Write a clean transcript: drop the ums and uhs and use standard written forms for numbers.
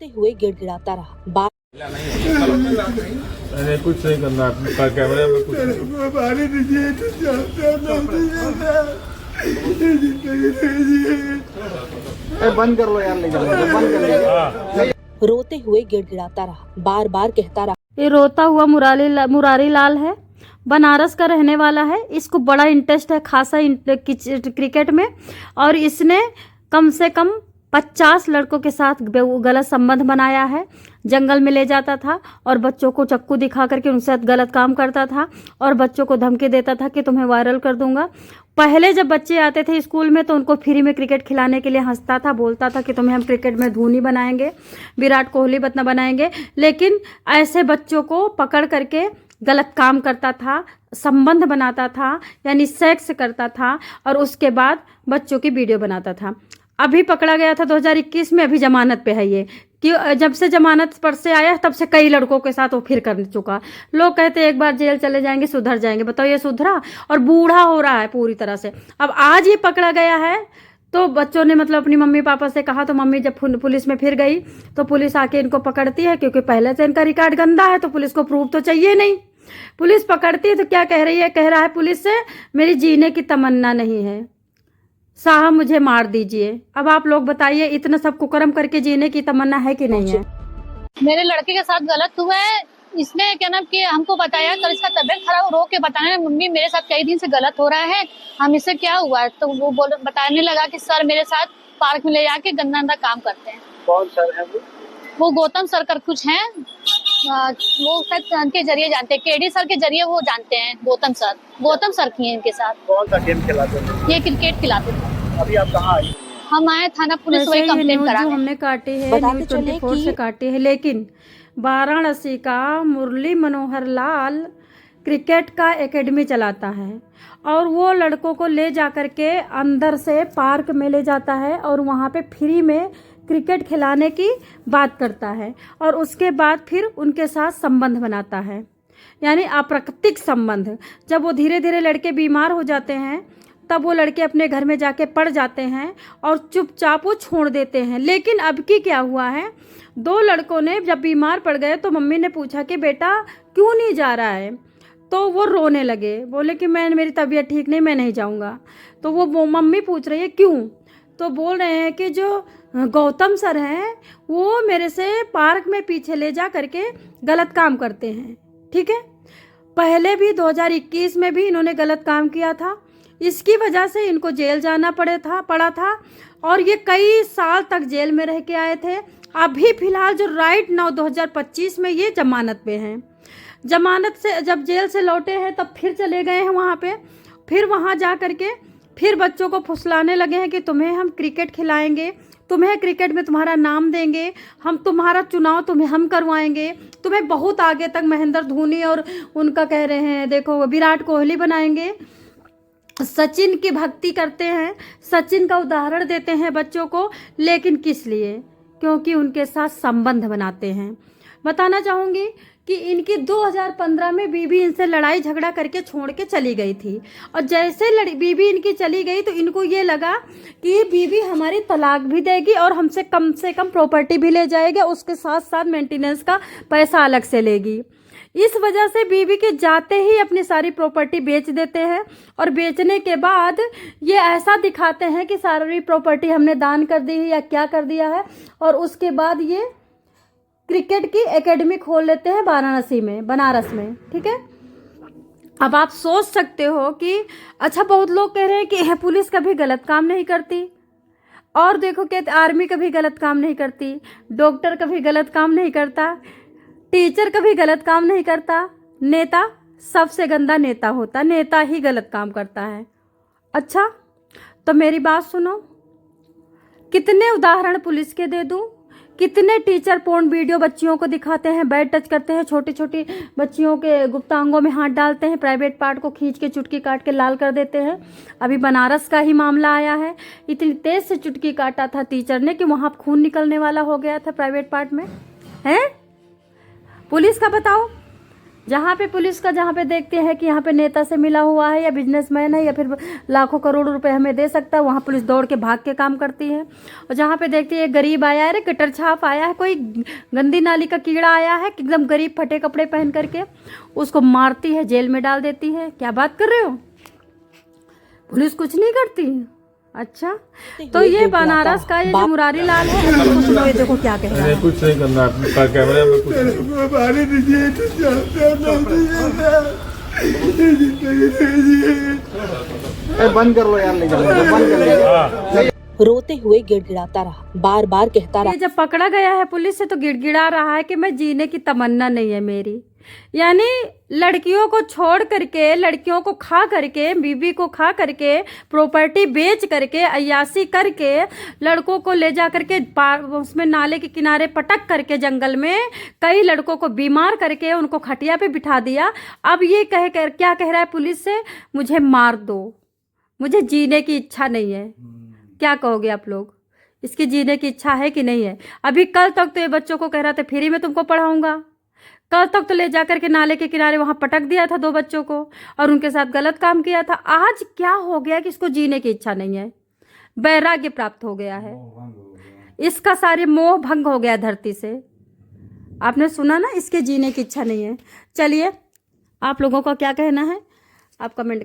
रोते हुए गिड़गिड़ाता रहा। बार अरे कुछ नहीं करना, कैमरे में कुछ बंद कर लो यार, नहीं बंद कर लो। रोते हुए गिड़गिड़ाता रहा, बार बार कहता रहा। ये रोता हुआ मुरारी लाल है, बनारस का रहने वाला है। इसको बड़ा इंटरेस्ट है खासा क्रिकेट में, और इसने कम से कम 50 लड़कों के साथ गलत संबंध बनाया है। जंगल में ले जाता था और बच्चों को चक्कू दिखा करके उनसे गलत काम करता था और बच्चों को धमकी देता था कि तुम्हें वायरल कर दूंगा। पहले जब बच्चे आते थे स्कूल में तो उनको फ्री में क्रिकेट खिलाने के लिए हंसता था, बोलता था कि तुम्हें हम क्रिकेट में धोनी बनाएंगे, विराट कोहली बनाएंगे। लेकिन ऐसे बच्चों को पकड़ करके गलत काम करता था, संबंध बनाता था, यानी सेक्स करता था, और उसके बाद बच्चों की वीडियो बनाता था। अभी पकड़ा गया था 2021 में, अभी जमानत पे है ये, कि जब से जमानत पर से आया तब से कई लड़कों के साथ वो फिर कर चुका। लोग कहते हैं एक बार जेल चले जाएंगे सुधर जाएंगे, बताओ ये सुधरा? और बूढ़ा हो रहा है पूरी तरह से। अब आज ये पकड़ा गया है तो बच्चों ने मतलब अपनी मम्मी पापा से कहा, तो मम्मी जब पुलिस में फिर गई तो पुलिस आके इनको पकड़ती है, क्योंकि पहले से इनका रिकॉर्ड गंदा है तो पुलिस को प्रूफ तो चाहिए नहीं। पुलिस पकड़ती है तो क्या कह रही है? कह रहा है पुलिस से, मेरी जीने की तमन्ना नहीं है साहब, मुझे मार दीजिए। अब आप लोग बताइए, इतना सब कुकर्म करके जीने की तमन्ना है कि नहीं है? मेरे लड़के के साथ गलत हुआ है, इसने क्या नाम कि हमको बताया, तो इसका तबीयत खराब रो के बताने, मम्मी मेरे साथ कई दिन से गलत हो रहा है, हम इससे क्या हुआ है? तो वो बताने लगा कि सर मेरे साथ पार्क में ले जाके गंदा गंदा काम करते हैं। कौन सर है वो गौतम सर कर कुछ हैं, वो शायद के जरिए जानते हैं, केडी सर के जरिए वो जानते हैं। गौतम सर की है इनके साथ। कौन सा गेम खिलाते थे? ये क्रिकेट खिलाते थे। अभी आप कहाँ आई? हम आए थाना पुलिस वही कंप्लेंट कराने। हमने काटे है, बताते न्यूज़ चले 24 से काटे है। लेकिन वाराणसी का मुरली मनोहर लाल क्रिकेट का एकेडमी चलाता है और वो लड़कों को ले जा करके अंदर से पार्क में ले जाता है और वहाँ पे फ्री में क्रिकेट खिलाने की बात करता है, और उसके बाद फिर उनके साथ संबंध बनाता है, यानी अप्राकृतिक संबंध। जब वो धीरे धीरे लड़के बीमार हो जाते हैं तब वो लड़के अपने घर में जाके पड़ जाते हैं और चुपचाप वो छोड़ देते हैं। लेकिन अब की क्या हुआ है, 2 लड़कों ने जब बीमार पड़ गए तो मम्मी ने पूछा कि बेटा क्यों नहीं जा रहा है, तो वो रोने लगे, बोले कि मेरी तबीयत ठीक नहीं, मैं नहीं जाऊंगा। तो वो मम्मी पूछ रही है क्यों, तो बोल रहे हैं कि जो गौतम सर हैं वो मेरे से पार्क में पीछे ले जा करके गलत काम करते हैं। ठीक है, पहले भी 2021 में भी इन्होंने गलत काम किया था, इसकी वजह से इनको जेल जाना पड़ा था और ये कई साल तक जेल में रह के आए थे। अभी फिलहाल जो राइट नाउ 2025 में ये जमानत पे हैं। जमानत से जब जेल से लौटे हैं तब फिर चले गए हैं वहाँ पे, फिर वहाँ जा करके फिर बच्चों को फुसलाने लगे हैं कि तुम्हें हम क्रिकेट खिलाएंगे, तुम्हें क्रिकेट में तुम्हारा नाम देंगे, हम तुम्हारा चुनाव तुम्हें हम करवाएंगे, तुम्हें बहुत आगे तक महेंद्र धोनी और उनका कह रहे हैं देखो विराट कोहली बनाएंगे। सचिन की भक्ति करते हैं, सचिन का उदाहरण देते हैं बच्चों को, लेकिन किस लिए? क्योंकि उनके साथ संबंध बनाते हैं। बताना चाहूँगी कि इनकी 2015 में बीबी इनसे लड़ाई झगड़ा करके छोड़ के चली गई थी, और जैसे बीबी इनकी चली गई तो इनको ये लगा कि ये बीबी हमारी तलाक भी देगी और हमसे कम प्रॉपर्टी भी ले जाएगी, उसके साथ साथ मेंटेनेंस का पैसा अलग से लेगी। इस वजह से बीवी के जाते ही अपनी सारी प्रॉपर्टी बेच देते हैं, और बेचने के बाद ये ऐसा दिखाते हैं कि सारी प्रॉपर्टी हमने दान कर दी है या क्या कर दिया है, और उसके बाद ये क्रिकेट की एकेडमी खोल लेते हैं बनारस में। ठीक है, अब आप सोच सकते हो कि अच्छा, बहुत लोग कह रहे हैं कि पुलिस कभी गलत काम नहीं करती, और देखो कहते आर्मी कभी गलत काम नहीं करती, डॉक्टर कभी गलत काम नहीं करता, टीचर कभी गलत काम नहीं करता, नेता सबसे गंदा नेता होता, नेता ही गलत काम करता है। अच्छा, तो मेरी बात सुनो, कितने उदाहरण पुलिस के दे दूं, कितने टीचर पोर्न वीडियो बच्चियों को दिखाते हैं, बेड टच करते हैं, छोटी छोटी बच्चियों के गुप्तांगों में हाथ डालते हैं, प्राइवेट पार्ट को खींच के चुटकी काट के लाल कर देते हैं। अभी बनारस का ही मामला आया है, इतनी तेज से चुटकी काटा था टीचर ने कि वहाँ खून निकलने वाला हो गया था प्राइवेट पार्ट में। हैं पुलिस का बताओ, जहाँ पे पुलिस का जहाँ पे देखते हैं कि यहाँ पे नेता से मिला हुआ है या बिजनेसमैन है या फिर लाखों करोड़ों रुपए हमें दे सकता है, वहाँ पुलिस दौड़ के भाग के काम करती है। और जहाँ पे देखती है गरीब आया है, कटर छाप आया है, कोई गंदी नाली का कीड़ा आया है, एकदम गरीब फटे कपड़े पहन करके, उसको मारती है, जेल में डाल देती है। क्या बात कर रहे हो? पुलिस कुछ नहीं करती? अच्छा, तो ये बनारस का ये जो मुरारी लाल है, इसको सुनो, ये देखो क्या कह रहा है। कुछ नहीं करना, कैमरे में कुछ नहीं। बंद कर लो यार, ले जाओ, बंद कर लो। रोते हुए गिड़गिड़ाता रहा, बार बार कहता रहा। ये जब पकड़ा गया है पुलिस से तो गिड़गिड़ा रहा है कि मैं जीने की तमन्ना नहीं है मेरी। यानी लड़कियों को छोड़ करके, लड़कियों को खा करके, बीवी को खा करके, प्रॉपर्टी बेच करके, अय्यासी करके, लड़कों को ले जा करके उसमें नाले के किनारे पटक करके जंगल में कई लड़कों को बीमार करके उनको खटिया पे बिठा दिया। अब ये क्या कह रहा है पुलिस से? मुझे मार दो, मुझे जीने की इच्छा नहीं है। क्या कहोगे आप लोग? इसकी जीने की इच्छा है कि नहीं है? अभी कल तक तो ये बच्चों को कह रहा था फ्री में तुमको पढ़ाऊंगा, कल तक तो ले जाकर के नाले के किनारे वहां पटक दिया था 2 बच्चों को और उनके साथ गलत काम किया था। आज क्या हो गया कि इसको जीने की इच्छा नहीं है, वैराग्य प्राप्त हो गया है, इसका सारे मोह भंग हो गया धरती से। आपने सुना ना, इसके जीने की इच्छा नहीं है। चलिए, आप लोगों का क्या कहना है आप कमेंट